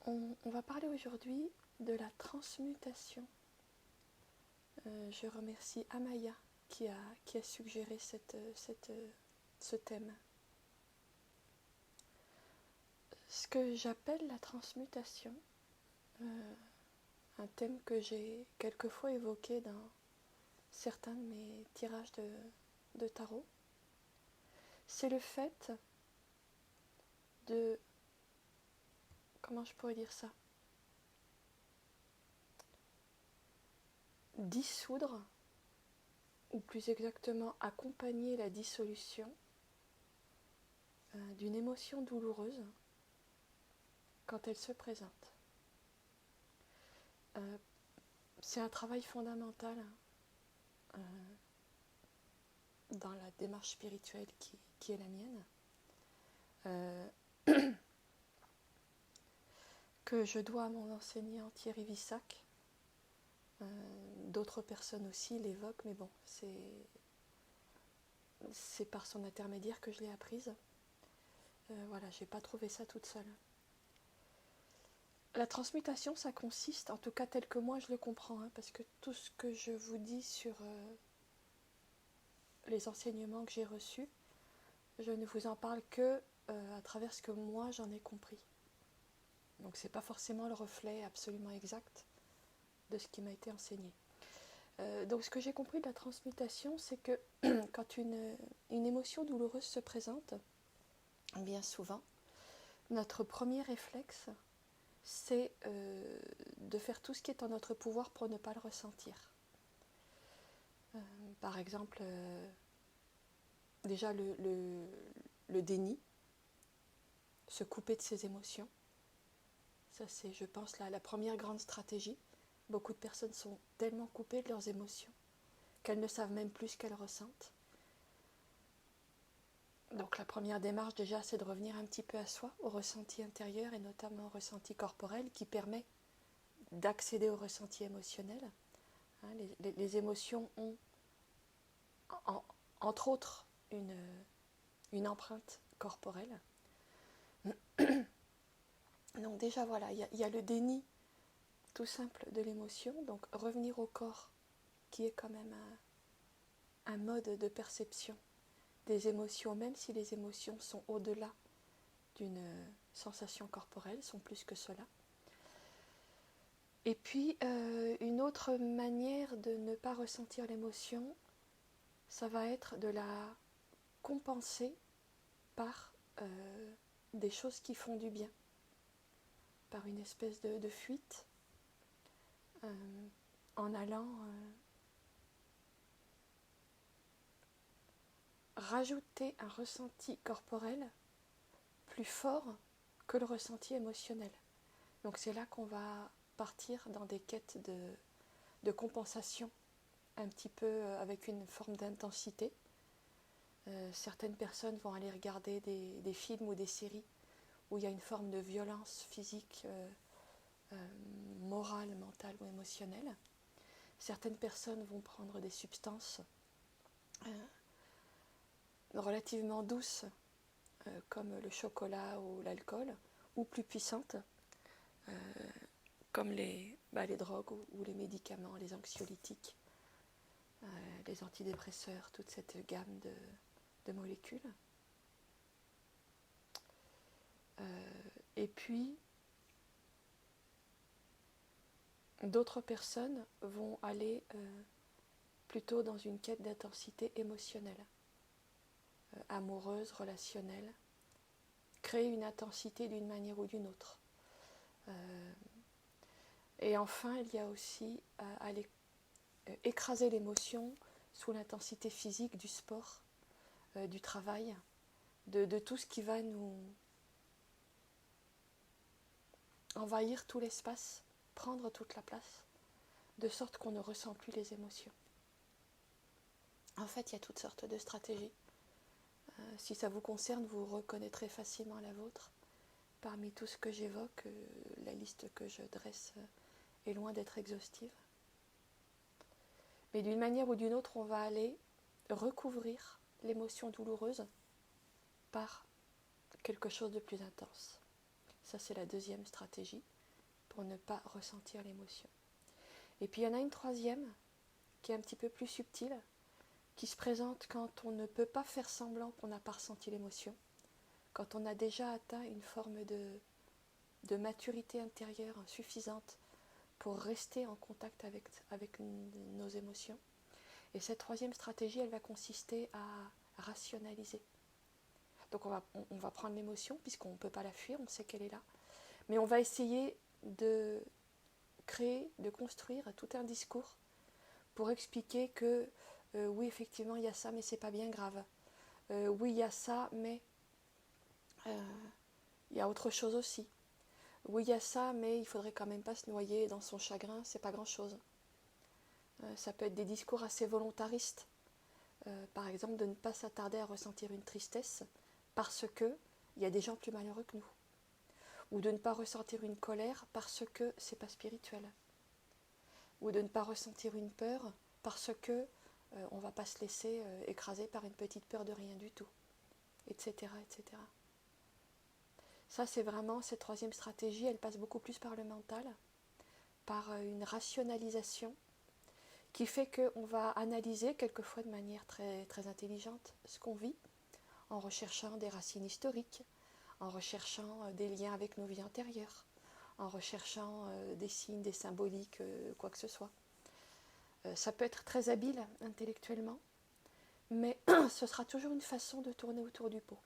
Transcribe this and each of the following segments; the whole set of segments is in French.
On va parler aujourd'hui de la transmutation. Je remercie Amaya qui a suggéré ce thème. Ce que j'appelle la transmutation, un thème que j'ai quelquefois évoqué dans certains de mes tirages de tarot, c'est le fait de... Comment je pourrais dire ça ? Dissoudre, ou plus exactement accompagner la dissolution d'une émotion douloureuse quand elle se présente. C'est un travail fondamental dans la démarche spirituelle qui est la mienne, que je dois à mon enseignant Thierry Vissac. D'autres personnes aussi l'évoquent, mais bon, c'est par son intermédiaire que je l'ai apprise. Voilà, j'ai pas trouvé ça toute seule. La transmutation, ça consiste, en tout cas tel que moi je le comprends, parce que tout ce que je vous dis sur les enseignements que j'ai reçus, je ne vous en parle que à travers ce que moi j'en ai compris. Donc c'est pas forcément le reflet absolument exact de ce qui m'a été enseigné. Donc ce que j'ai compris de la transmutation, c'est que quand une émotion douloureuse se présente, bien souvent, notre premier réflexe, c'est de faire tout ce qui est en notre pouvoir pour ne pas le ressentir. Par exemple, déjà le déni, se couper de ses émotions. Ça, c'est, je pense, la première grande stratégie. Beaucoup de personnes sont tellement coupées de leurs émotions qu'elles ne savent même plus ce qu'elles ressentent. Donc la première démarche déjà, c'est de revenir un petit peu à soi, au ressenti intérieur et notamment au ressenti corporel qui permet d'accéder au ressenti émotionnel. Les émotions ont, entre autres, une empreinte corporelle. Donc déjà voilà, il y a le déni tout simple de l'émotion, donc revenir au corps qui est quand même un mode de perception des émotions, même si les émotions sont au-delà d'une sensation corporelle, sont plus que cela. Et puis une autre manière de ne pas ressentir l'émotion, ça va être de la compenser par des choses qui font du bien, par une espèce de fuite, en allant rajouter un ressenti corporel plus fort que le ressenti émotionnel. Donc c'est là qu'on va partir dans des quêtes de compensation, un petit peu avec une forme d'intensité. Certaines personnes vont aller regarder des films ou des séries où il y a une forme de violence physique, morale, mentale ou émotionnelle. Certaines personnes vont prendre des substances relativement douces, comme le chocolat ou l'alcool, ou plus puissantes, comme les drogues ou les médicaments, les anxiolytiques, les antidépresseurs, toute cette gamme de molécules. Et puis, d'autres personnes vont aller plutôt dans une quête d'intensité émotionnelle, amoureuse, relationnelle, créer une intensité d'une manière ou d'une autre. Et enfin, il y a aussi aller écraser l'émotion sous l'intensité physique du sport, du travail, de tout ce qui va nous envahir tout l'espace, prendre toute la place, de sorte qu'on ne ressent plus les émotions. En fait, il y a toutes sortes de stratégies. Si ça vous concerne, vous reconnaîtrez facilement la vôtre. Parmi tout ce que j'évoque, la liste que je dresse est loin d'être exhaustive. Mais d'une manière ou d'une autre, on va aller recouvrir l'émotion douloureuse par quelque chose de plus intense. Ça, c'est la deuxième stratégie pour ne pas ressentir l'émotion. Et puis, il y en a une troisième qui est un petit peu plus subtile, qui se présente quand on ne peut pas faire semblant qu'on n'a pas ressenti l'émotion, quand on a déjà atteint une forme de maturité intérieure suffisante pour rester en contact avec nos émotions. Et cette troisième stratégie, elle va consister à rationaliser. Donc on va prendre l'émotion, puisqu'on ne peut pas la fuir, on sait qu'elle est là, mais on va essayer de créer, de construire tout un discours pour expliquer que oui, effectivement, il y a ça, mais c'est pas bien grave. Oui, il y a ça, mais il y a autre chose aussi. Oui, il y a ça, mais il faudrait quand même pas se noyer dans son chagrin, c'est pas grand-chose. Ça peut être des discours assez volontaristes. Par exemple, de ne pas s'attarder à ressentir une tristesse parce que il y a des gens plus malheureux que nous. Ou de ne pas ressentir une colère parce que c'est pas spirituel. Ou de ne pas ressentir une peur parce que on va pas se laisser écraser par une petite peur de rien du tout, etc., etc. Ça, c'est vraiment cette troisième stratégie, elle passe beaucoup plus par le mental, par une rationalisation qui fait qu'on va analyser, quelquefois de manière très, très intelligente, ce qu'on vit, en recherchant des racines historiques, en recherchant des liens avec nos vies antérieures, en recherchant des signes, des symboliques, quoi que ce soit. Ça peut être très habile intellectuellement, mais ce sera toujours une façon de tourner autour du pot.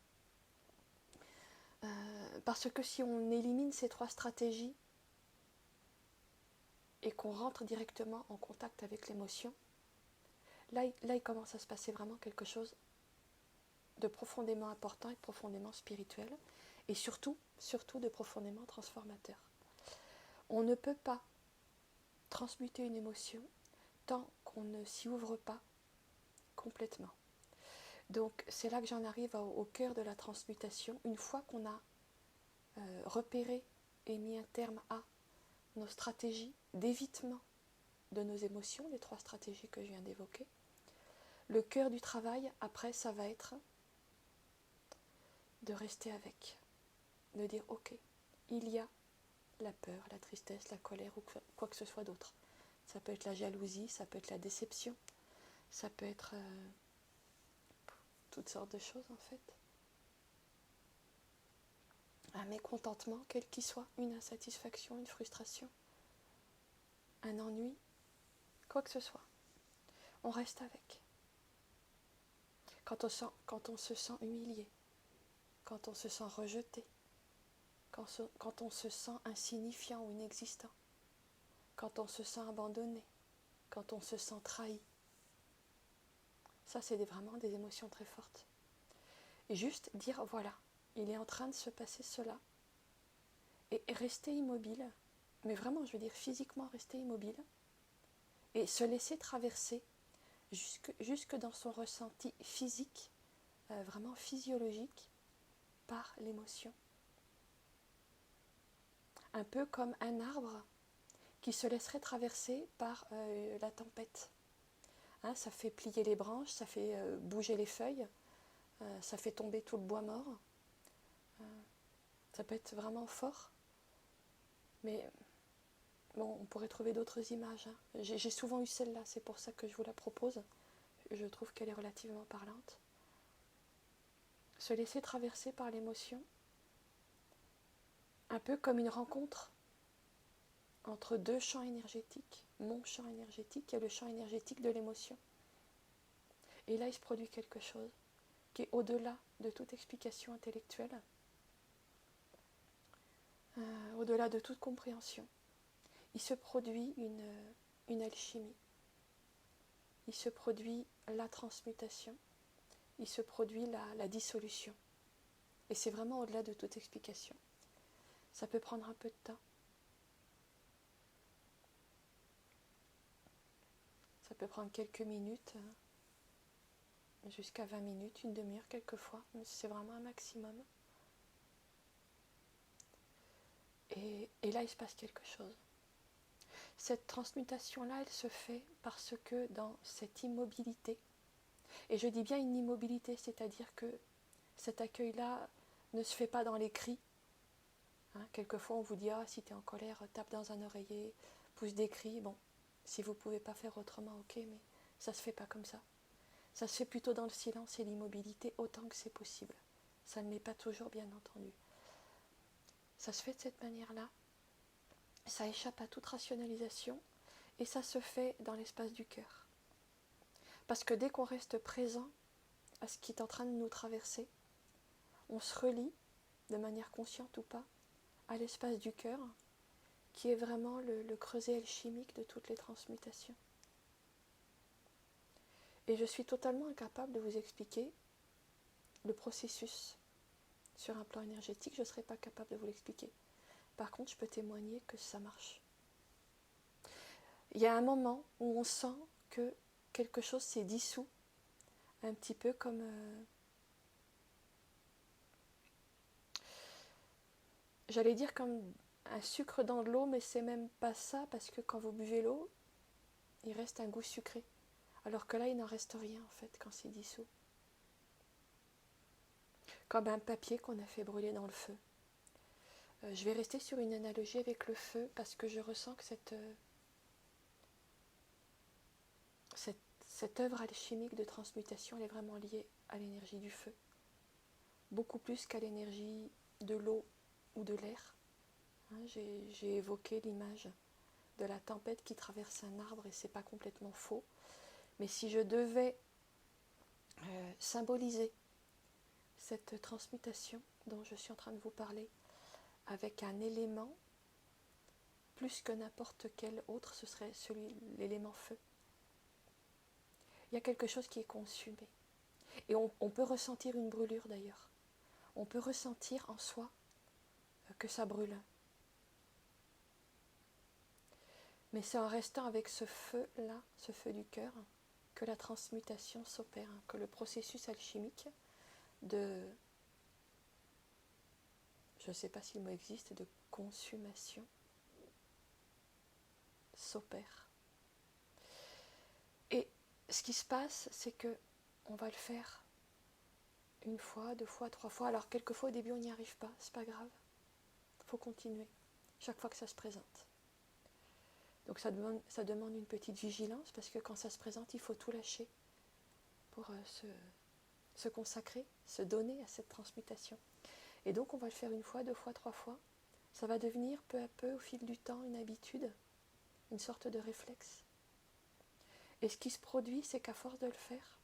Parce que si on élimine ces trois stratégies et qu'on rentre directement en contact avec l'émotion, là, il commence à se passer vraiment quelque chose de profondément important et de profondément spirituel, et surtout de profondément transformateur. On ne peut pas transmuter une émotion tant qu'on ne s'y ouvre pas complètement. Donc c'est là que j'en arrive au cœur de la transmutation. Une fois qu'on a repéré et mis un terme à nos stratégies d'évitement de nos émotions, les trois stratégies que je viens d'évoquer, le cœur du travail, après, ça va être de rester avec, de dire ok, il y a la peur, la tristesse, la colère ou quoi que ce soit d'autre. Ça peut être la jalousie, ça peut être la déception, ça peut être toutes sortes de choses en fait. Un mécontentement, quel qu'il soit, une insatisfaction, une frustration, un ennui, quoi que ce soit. On reste avec. Quand on se sent humilié, quand on se sent rejeté, quand on se sent insignifiant ou inexistant, quand on se sent abandonné, quand on se sent trahi. Ça, c'est vraiment des émotions très fortes. Et juste dire, voilà, il est en train de se passer cela. Et rester immobile, mais vraiment, je veux dire physiquement rester immobile, et se laisser traverser jusque dans son ressenti physique, vraiment physiologique, par l'émotion. Un peu comme un arbre qui se laisserait traverser par la tempête. Hein, ça fait plier les branches, ça fait bouger les feuilles, ça fait tomber tout le bois mort. Ça peut être vraiment fort. Mais bon, on pourrait trouver d'autres images. Hein. J'ai souvent eu celle-là, c'est pour ça que je vous la propose. Je trouve qu'elle est relativement parlante. Se laisser traverser par l'émotion, un peu comme une rencontre entre deux champs énergétiques, mon champ énergétique et le champ énergétique de l'émotion. Et là, il se produit quelque chose qui est au-delà de toute explication intellectuelle, au-delà de toute compréhension. Il se produit une alchimie, il se produit la transmutation, il se produit la dissolution. Et c'est vraiment au-delà de toute explication. Ça peut prendre un peu de temps. Ça peut prendre quelques minutes, jusqu'à 20 minutes, une demi-heure quelquefois. C'est vraiment un maximum. Et là, il se passe quelque chose. Cette transmutation-là, elle se fait parce que dans cette immobilité, et je dis bien une immobilité, c'est-à-dire que cet accueil-là ne se fait pas dans les cris, Hein, quelquefois on vous dit ah, si tu es en colère, tape dans un oreiller, pousse des cris. Bon, si vous ne pouvez pas faire autrement, ok, mais ça ne se fait pas comme ça. Ça se fait plutôt dans le silence et l'immobilité autant que c'est possible. Ça ne l'est pas toujours, bien entendu. Ça se fait de cette manière-là. Ça échappe à toute rationalisation et ça se fait dans l'espace du cœur. Parce que dès qu'on reste présent à ce qui est en train de nous traverser, on se relie, de manière consciente ou pas, à l'espace du cœur, qui est vraiment le creuset alchimique de toutes les transmutations. Et je suis totalement incapable de vous expliquer le processus sur un plan énergétique, je ne serais pas capable de vous l'expliquer. Par contre, je peux témoigner que ça marche. Il y a un moment où on sent que quelque chose s'est dissous, un petit peu comme j'allais dire comme un sucre dans de l'eau, mais c'est même pas ça, parce que quand vous buvez l'eau, il reste un goût sucré. Alors que là, il n'en reste rien en fait quand c'est dissous. Comme un papier qu'on a fait brûler dans le feu. Je vais rester sur une analogie avec le feu parce que je ressens que cette œuvre alchimique de transmutation, elle est vraiment liée à l'énergie du feu. Beaucoup plus qu'à l'énergie de l'eau ou de l'air. Hein, j'ai évoqué l'image de la tempête qui traverse un arbre et c'est pas complètement faux. Mais si je devais symboliser cette transmutation dont je suis en train de vous parler avec un élément, plus que n'importe quel autre, ce serait l'élément feu. Il y a quelque chose qui est consumé. Et on peut ressentir une brûlure d'ailleurs. On peut ressentir en soi que ça brûle. Mais c'est en restant avec ce feu-là, ce feu du cœur, que la transmutation s'opère, que le processus alchimique de, je ne sais pas si le mot existe, de consommation s'opère. Et ce qui se passe, c'est que on va le faire une fois, 2 fois, 3 fois. Alors quelquefois au début on n'y arrive pas, c'est pas grave. Il faut continuer, chaque fois que ça se présente. Donc ça demande une petite vigilance, parce que quand ça se présente, il faut tout lâcher pour se consacrer, se donner à cette transmutation. Et donc on va le faire 1 fois, 2 fois, 3 fois. Ça va devenir peu à peu, au fil du temps, une habitude, une sorte de réflexe. Et ce qui se produit, c'est qu'à force de le faire,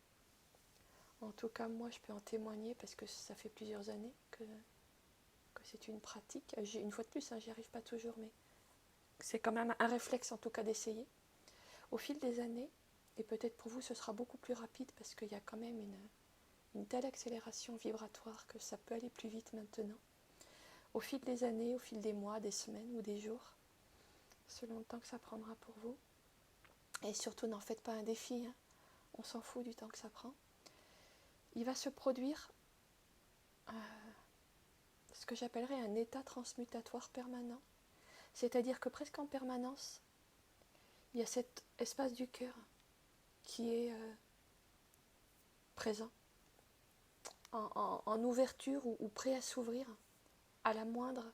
en tout cas moi je peux en témoigner parce que ça fait plusieurs années que c'est une pratique. Une fois de plus, j'y arrive pas toujours, mais c'est quand même un réflexe en tout cas d'essayer. Au fil des années, et peut-être pour vous ce sera beaucoup plus rapide parce qu'il y a quand même une telle accélération vibratoire que ça peut aller plus vite maintenant. Au fil des années, au fil des mois, des semaines ou des jours, selon le temps que ça prendra pour vous. Et surtout, n'en faites pas un défi, hein. On s'en fout du temps que ça prend. Il va se produire ce que j'appellerais un état transmutatoire permanent. C'est-à-dire que presque en permanence, il y a cet espace du cœur qui est présent, en ouverture ou prêt à s'ouvrir à la moindre,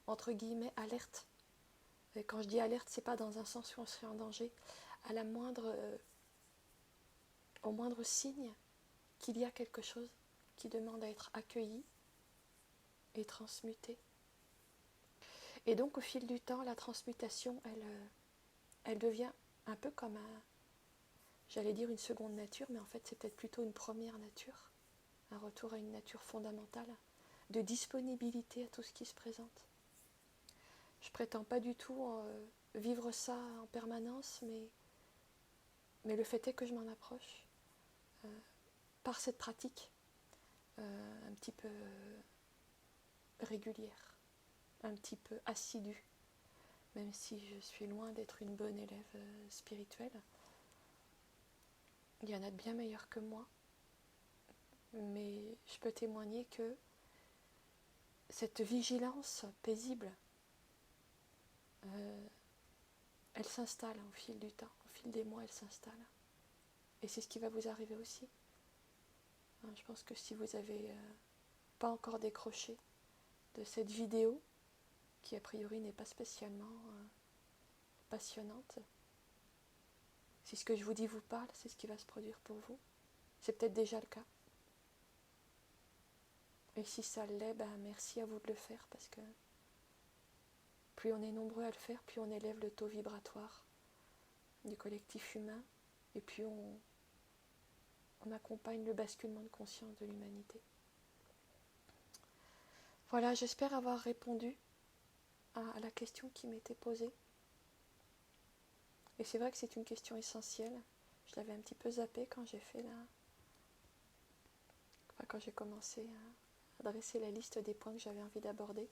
entre guillemets, alerte. Et quand je dis alerte, c'est pas dans un sens où on serait en danger, à la moindre, au moindre signe qu'il y a quelque chose qui demande à être accueilli et transmuté. Et donc au fil du temps, la transmutation, elle devient un peu comme j'allais dire une seconde nature, mais en fait c'est peut-être plutôt une première nature, un retour à une nature fondamentale, de disponibilité à tout ce qui se présente. Je prétends pas du tout vivre ça en permanence, mais le fait est que je m'en approche par cette pratique un petit peu régulière, un petit peu assidue, même si je suis loin d'être une bonne élève spirituelle. Il y en a de bien meilleurs que moi, mais je peux témoigner que cette vigilance paisible, elle s'installe au fil du temps, au fil des mois, elle s'installe. Et c'est ce qui va vous arriver aussi. Je pense que si vous n'avez pas encore décroché de cette vidéo, qui a priori n'est pas spécialement passionnante. Si ce que je vous dis vous parle, c'est ce qui va se produire pour vous. C'est peut-être déjà le cas. Et si ça l'est, merci à vous de le faire, parce que plus on est nombreux à le faire, plus on élève le taux vibratoire du collectif humain, et puis on accompagne le basculement de conscience de l'humanité. Voilà, j'espère avoir répondu à la question qui m'était posée. Et c'est vrai que c'est une question essentielle. Je l'avais un petit peu zappée quand quand j'ai commencé à dresser la liste des points que j'avais envie d'aborder.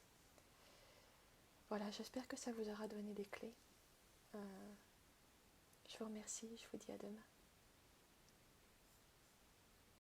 Voilà, j'espère que ça vous aura donné des clés. Je vous remercie, je vous dis à demain.